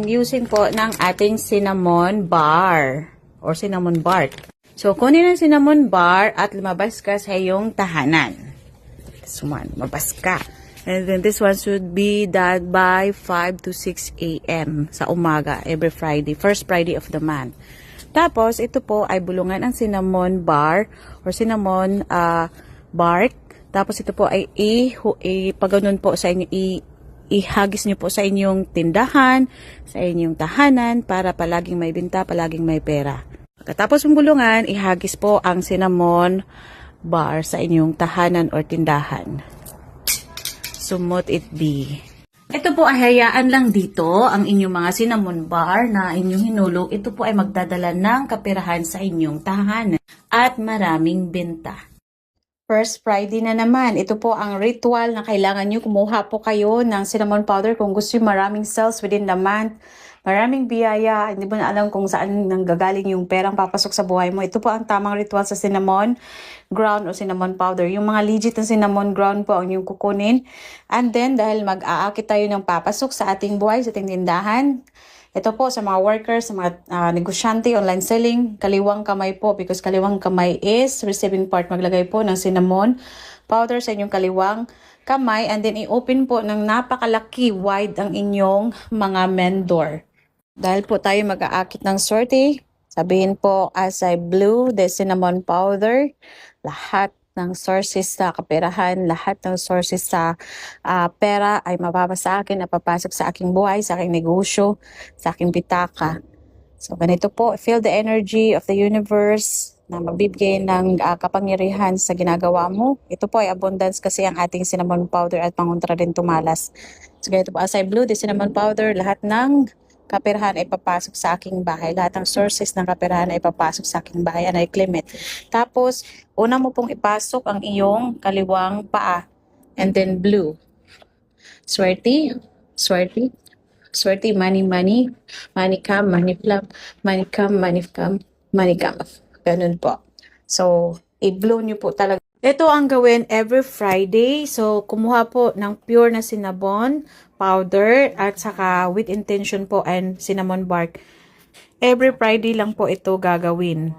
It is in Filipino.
Using po ng ating cinnamon bar or cinnamon bark. So, kunin ang cinnamon bar at lumabas ka sa iyong tahanan. This one, mabas ka. And then this one should be done by 5 to 6 a.m. sa umaga every Friday, first Friday of the month. Tapos, ito po ay bulungan ang cinnamon bar or cinnamon bark. Tapos, ito po ay paganoon po sa inyo, ihagis nyo po sa inyong tindahan, sa inyong tahanan, para palaging may binta, palaging may pera. Pagkatapos ng bulungan, ihagis po ang cinnamon bar sa inyong tahanan or tindahan. Sumot it be. Ito po ay hayaan lang dito ang inyong mga cinnamon bar na inyong hinulog. Ito po ay magdadala ng kaperahan sa inyong tahanan at maraming benta. First Friday na naman, ito po ang ritual na kailangan nyo. Kumuha po kayo ng cinnamon powder kung gusto nyo maraming sales within the month. Maraming biyaya, hindi mo na alam kung saan nanggagaling yung perang papasok sa buhay mo. Ito po ang tamang ritual sa cinnamon ground o cinnamon powder. Yung mga legit na cinnamon ground po ang yung kukunin. And then, dahil mag-aakit tayo ng papasok sa ating buhay, sa ating tindahan, ito po sa mga workers, sa mga negosyante, online selling, kaliwang kamay po because kaliwang kamay is receiving part. Maglagay po ng cinnamon powder sa inyong kaliwang kamay and then i-open po ng napakalaki wide ang inyong mga mendor. Dahil po tayo mag-aakit ng swerte, sabihin po as I blew the cinnamon powder, lahat ng sources sa kaperahan, lahat ng sources sa pera ay mababa sa akin at papasok sa aking buhay, sa aking negosyo, sa aking pitaka. So ganito po, feel the energy of the universe na magbibigay ng kapangyarihan sa ginagawa mo. Ito po ay abundance kasi ang ating cinnamon powder at pangontra din tumalas. So ganito po, as I blew the cinnamon powder, lahat ng kaperahan ay papasok sa aking bahay. Lahat ng sources ng kaperahan ay papasok sa aking bahay and I claim it. Tapos, una mo pong ipasok ang iyong kaliwang paa and then blue. Swerte, swerte, swerte, money, money, money come, money plum, money come, money come, money come. Ganun po. So, i-blow nyo po talaga. Ito ang gawin every Friday. So, kumuha po ng pure na cinnamon powder at saka with intention po and cinnamon bark. Every Friday lang po ito gagawin.